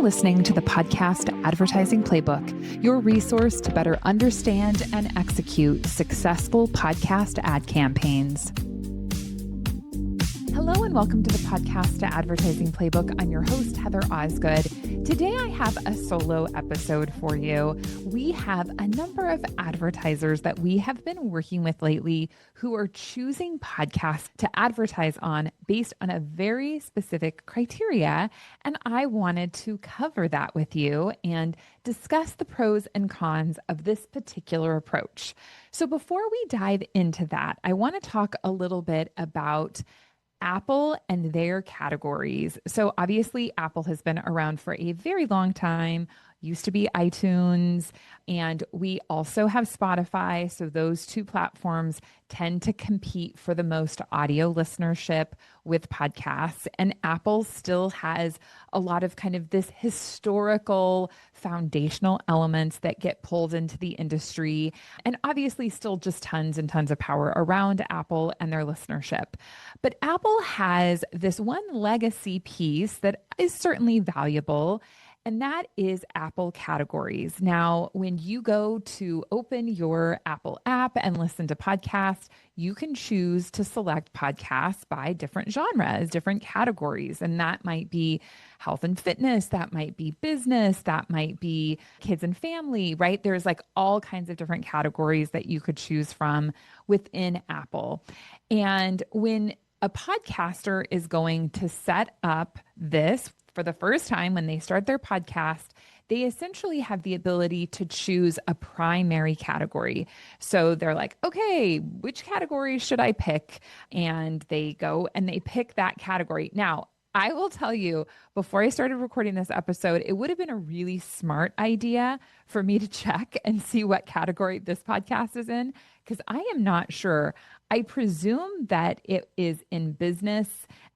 listening to the Podcast Advertising Playbook, your resource to better understand and execute successful podcast ad campaigns. Hello and welcome to the Podcast Advertising Playbook. I'm your host, Heather Osgood. Today I have a solo episode for you. We have a number of advertisers that we have been working with lately who are choosing podcasts to advertise on based on a very specific criteria. And I wanted to cover that with you and discuss the pros and cons of this particular approach. So before we dive into that, I want to talk a little bit about Apple and their categories. So obviously Apple has been around for a very long time, used to be iTunes, and we also have Spotify. So those two platforms tend to compete for the most audio listenership with podcasts. And Apple still has a lot of kind of this historical foundational elements that get pulled into the industry. And obviously still just tons and tons of power around Apple and their listenership. But Apple has this one legacy piece that is certainly valuable, and that is Apple categories. Now, when you go to open your Apple app and listen to podcasts, you can choose to select podcasts by different genres, different categories. And that might be health and fitness, that might be business, that might be kids and family, right? There's like all kinds of different categories that you could choose from within Apple. And when a podcaster is going to set up this for the first time when they start their podcast, they essentially have the ability to choose a primary category. So they're like, okay, which category should I pick? And they go and they pick that category. Now, I will tell you, before I started recording this episode, it would have been a really smart idea for me to check and see what category this podcast is in, because I am not sure. I presume that it is in business,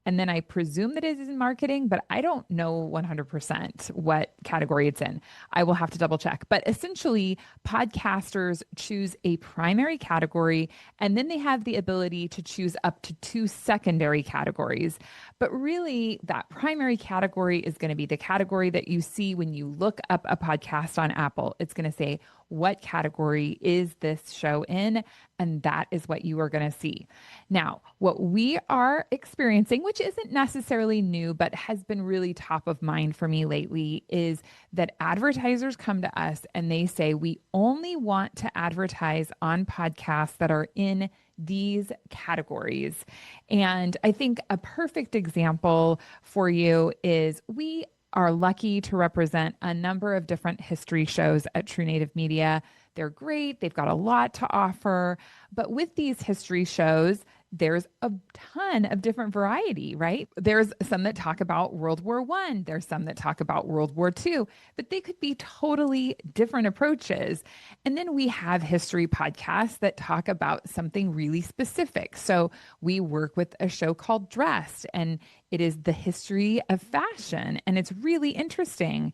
and then I presume that it is in marketing, but I don't know 100% what category it's in. I will have to double check. But essentially, podcasters choose a primary category, and then they have the ability to choose up to 2 secondary categories. But really, that primary category is going to be the category that you see when you look up a podcast on Apple. It's going to say, what category is this show in? And that is what you are going to see. Now, what we are experiencing, which isn't necessarily new, but has been really top of mind for me lately, is that advertisers come to us and they say, we only want to advertise on podcasts that are in these categories. And I think a perfect example for you is we are lucky to represent a number of different history shows at True Native Media. They're great. They've got a lot to offer. But with these history shows, there's a ton of different variety, right? There's some that talk about World War I. There's some that talk about World War II, but they could be totally different approaches. And then we have history podcasts that talk about something really specific. So we work with a show called Dressed, and it is the history of fashion, and it's really interesting.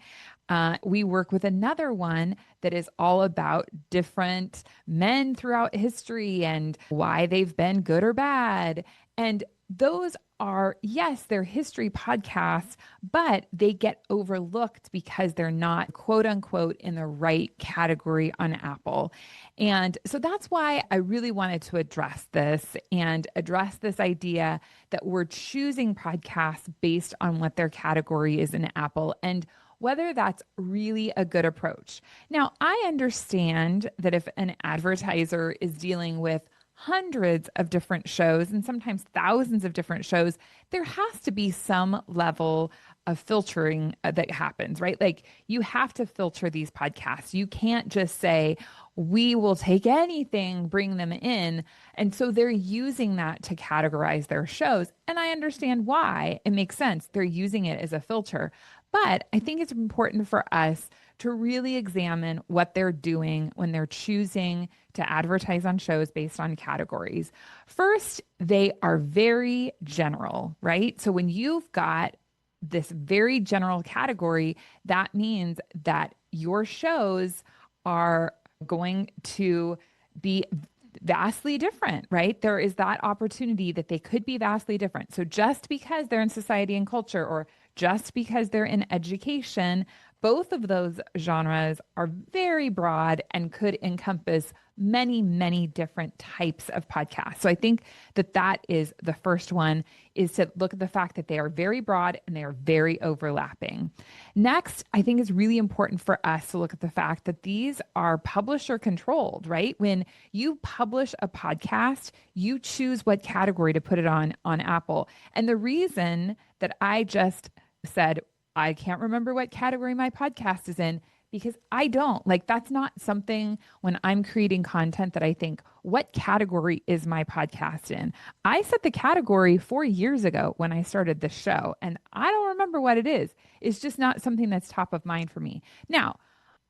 We work with another one that is all about different men throughout history and why they've been good or bad. And those are, yes, they're history podcasts, but they get overlooked because they're not quote unquote in the right category on Apple. And so that's why I really wanted to address this and address this idea that we're choosing podcasts based on what their category is in Apple and whether that's really a good approach. Now, I understand that if an advertiser is dealing with hundreds of different shows and sometimes thousands of different shows, there has to be some level of filtering that happens, right? Like you have to filter these podcasts. You can't just say, we will take anything, bring them in. And so they're using that to categorize their shows. And I understand why. It makes sense. They're using it as a filter. But I think it's important for us to really examine what they're doing when they're choosing to advertise on shows based on categories. First, they are very general, right? So when you've got this very general category, that means that your shows are going to be vastly different, right? There is that opportunity that they could be vastly different. So just because they're in society and culture, or just because they're in education. Both of those genres are very broad and could encompass many, many different types of podcasts. So I think that that is the first one, is to look at the fact that they are very broad and they are very overlapping. Next, I think it's really important for us to look at the fact that these are publisher controlled, right? When you publish a podcast, you choose what category to put it on Apple. And the reason that I just said, I can't remember what category my podcast is in, because I don't. Like, that's not something when I'm creating content that I think, what category is my podcast in? I set the category 4 years ago when I started this show, and I don't remember what it is. It's just not something that's top of mind for me. Now,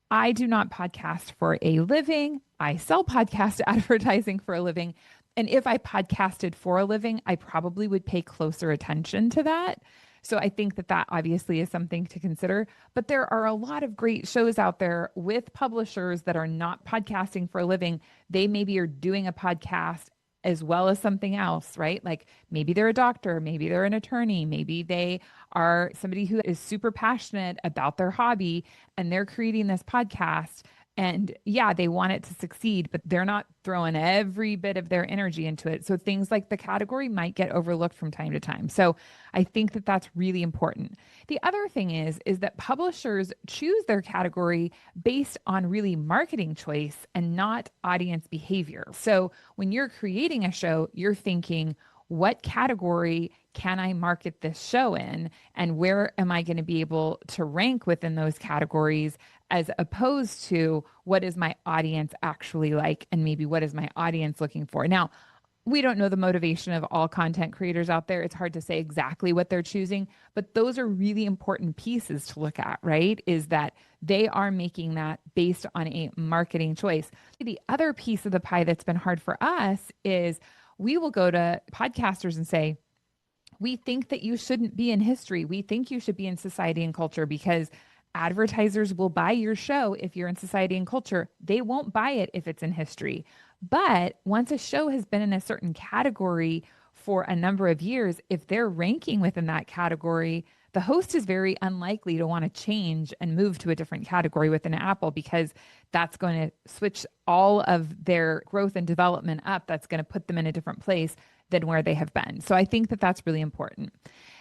I do not podcast for a living. I sell podcast advertising for a living. And if I podcasted for a living, I probably would pay closer attention to that. So I think that that obviously is something to consider. But there are a lot of great shows out there with publishers that are not podcasting for a living. They maybe are doing a podcast as well as something else, right? Like maybe they're a doctor, maybe they're an attorney, maybe they are somebody who is super passionate about their hobby and they're creating this podcast. And yeah, they want it to succeed, but they're not throwing every bit of their energy into it. So things like the category might get overlooked from time to time. So I think that that's really important. The other thing is that publishers choose their category based on really marketing choice and not audience behavior. So when you're creating a show, you're thinking, what category can I market this show in? And where am I going to be able to rank within those categories, as opposed to what is my audience actually like? And maybe what is my audience looking for? Now, we don't know the motivation of all content creators out there. It's hard to say exactly what they're choosing, but those are really important pieces to look at, right? Is that they are making that based on a marketing choice. The other piece of the pie that's been hard for us is we will go to podcasters and say, we think that you shouldn't be in history. We think you should be in society and culture, because advertisers will buy your show if you're in society and culture. They won't buy it if it's in history. But once a show has been in a certain category for a number of years, if they're ranking within that category, the host is very unlikely to want to change and move to a different category within Apple, because that's going to switch all of their growth and development up. That's going to put them in a different place than where they have been. So I think that that's really important.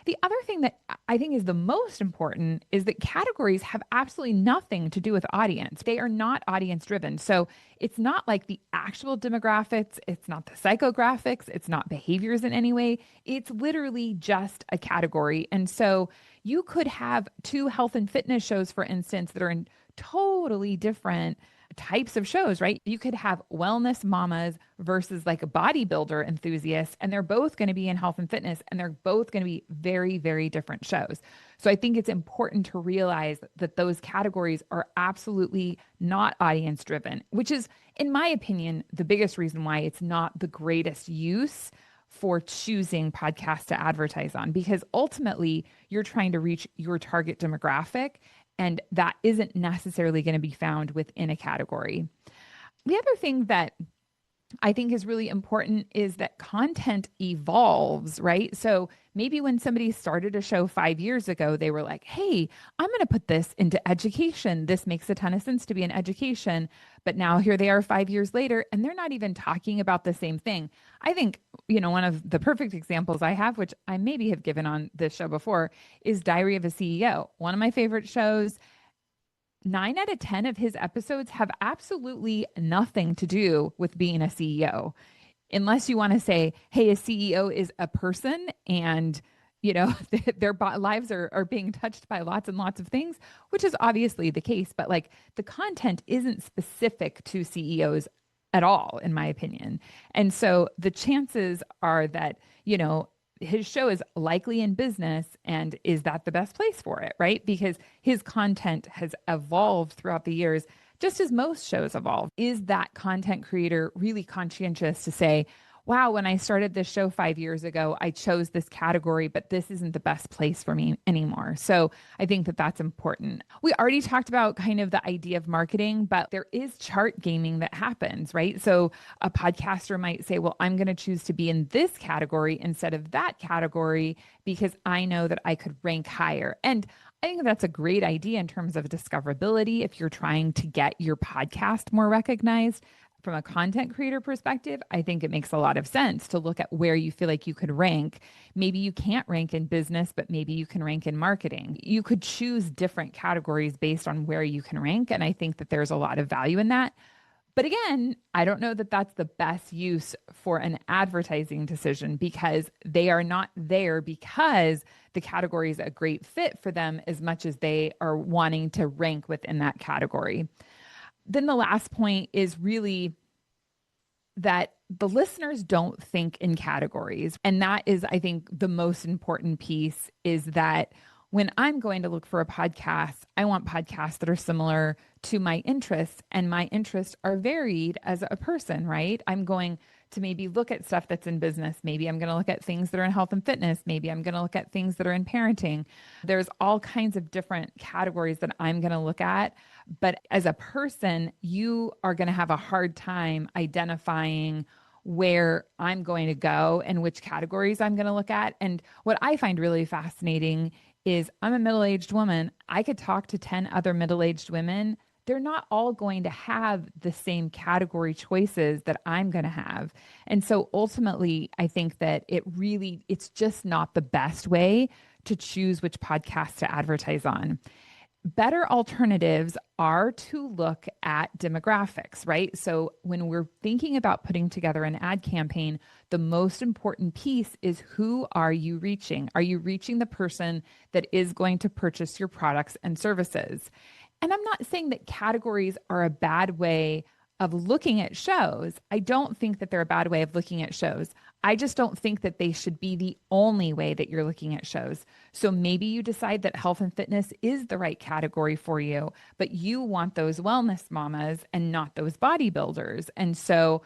The other thing that I think is the most important is that categories have absolutely nothing to do with audience. They are not audience driven. So it's not like the actual demographics, it's not the psychographics, it's not behaviors in any way. It's literally just a category. And so you could have two health and fitness shows, for instance, that are in totally different types of shows, right? You could have wellness mamas versus like a bodybuilder enthusiast, and they're both going to be in health and fitness, and they're both going to be very, very different shows. So I think it's important to realize that those categories are absolutely not audience driven, which is, in my opinion, the biggest reason why it's not the greatest use for choosing podcasts to advertise on, because ultimately you're trying to reach your target demographic, and that isn't necessarily going to be found within a category. The other thing that I think is really important is that content evolves, right? So maybe when somebody started a show 5 years ago, they were like, hey, I'm going to put this into education. This makes a ton of sense to be in education. But now here they are 5 years later, and they're not even talking about the same thing. I think, one of the perfect examples I have, which I maybe have given on this show before, is Diary of a CEO. One of my favorite shows. 9 out of 10 of his episodes have absolutely nothing to do with being a CEO. Unless you want to say, hey, a CEO is a person and, their lives are being touched by lots and lots of things, which is obviously the case. But like the content isn't specific to CEOs at all, in my opinion. And so the chances are that, his show is likely in business, and is that the best place for it, right? Because his content has evolved throughout the years, just as most shows evolve. Is that content creator really conscientious to say, wow, when I started this show 5 years ago, I chose this category, but this isn't the best place for me anymore. So I think that that's important. We already talked about kind of the idea of marketing, but there is chart gaming that happens, right? So a podcaster might say, well, I'm going to choose to be in this category instead of that category because I know that I could rank higher. And I think that's a great idea in terms of discoverability if you're trying to get your podcast more recognized. From a content creator perspective, I think it makes a lot of sense to look at where you feel like you could rank. Maybe you can't rank in business, but maybe you can rank in marketing. You could choose different categories based on where you can rank. And I think that there's a lot of value in that. But again, I don't know that that's the best use for an advertising decision because they are not there because the category is a great fit for them as much as they are wanting to rank within that category. Then the last point is really that the listeners don't think in categories. And that is, I think, the most important piece is that when I'm going to look for a podcast, I want podcasts that are similar to my interests, and my interests are varied as a person, right? I'm going to maybe look at stuff that's in business. Maybe I'm going to look at things that are in health and fitness. Maybe I'm going to look at things that are in parenting. There's all kinds of different categories that I'm going to look at. But as a person, you are going to have a hard time identifying where I'm going to go and which categories I'm going to look at. And what I find really fascinating is I'm a middle-aged woman. I could talk to 10 other middle-aged women. They're not all going to have the same category choices that I'm going to have. And so ultimately, I think that it's just not the best way to choose which podcast to advertise on. Better alternatives are to look at demographics, right? So when we're thinking about putting together an ad campaign, the most important piece is who are you reaching? Are you reaching the person that is going to purchase your products and services? And I'm not saying that categories are a bad way of looking at shows. I don't think that they're a bad way of looking at shows. I just don't think that they should be the only way that you're looking at shows. So maybe you decide that health and fitness is the right category for you, but you want those wellness mamas and not those bodybuilders. And so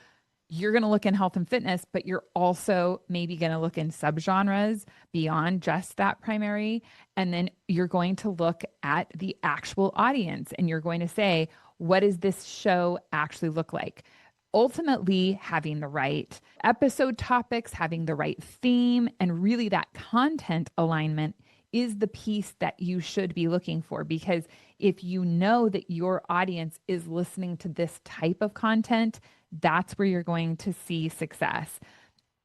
you're going to look in health and fitness, but you're also maybe going to look in subgenres beyond just that primary. And then you're going to look at the actual audience and you're going to say, what does this show actually look like? Ultimately, having the right episode topics, having the right theme, and really that content alignment is the piece that you should be looking for. Because if you know that your audience is listening to this type of content, that's where you're going to see success.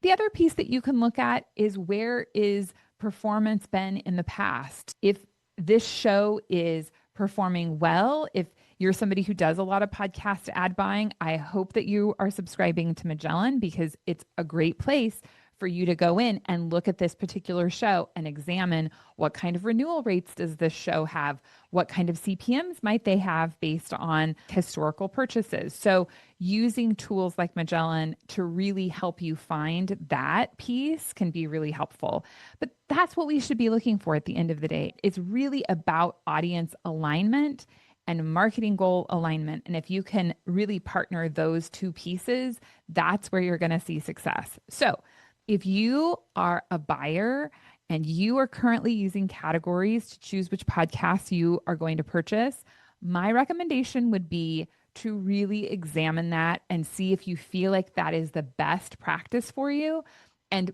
The other piece that you can look at is where is performance been in the past? If this show is performing well, if you're somebody who does a lot of podcast ad buying, I hope that you are subscribing to Magellan because it's a great place for you to go in and look at this particular show and examine what kind of renewal rates does this show have? What kind of CPMs might they have based on historical purchases? So using tools like Magellan to really help you find that piece can be really helpful. But that's what we should be looking for at the end of the day. It's really about audience alignment and marketing goal alignment. And if you can really partner those two pieces, that's where you're going to see success. So if you are a buyer and you are currently using categories to choose which podcasts you are going to purchase, my recommendation would be to really examine that and see if you feel like that is the best practice for you, and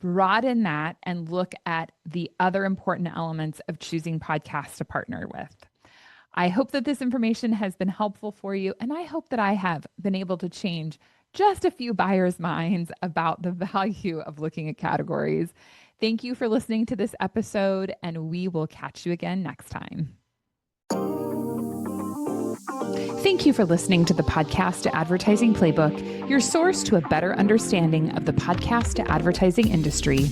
broaden that and look at the other important elements of choosing podcasts to partner with. I hope that this information has been helpful for you, and I hope that I have been able to change just a few buyers' minds about the value of looking at categories. Thank you for listening to this episode, and we will catch you again next time. Thank you for listening to the Podcast Advertising Playbook, your source to a better understanding of the podcast advertising industry.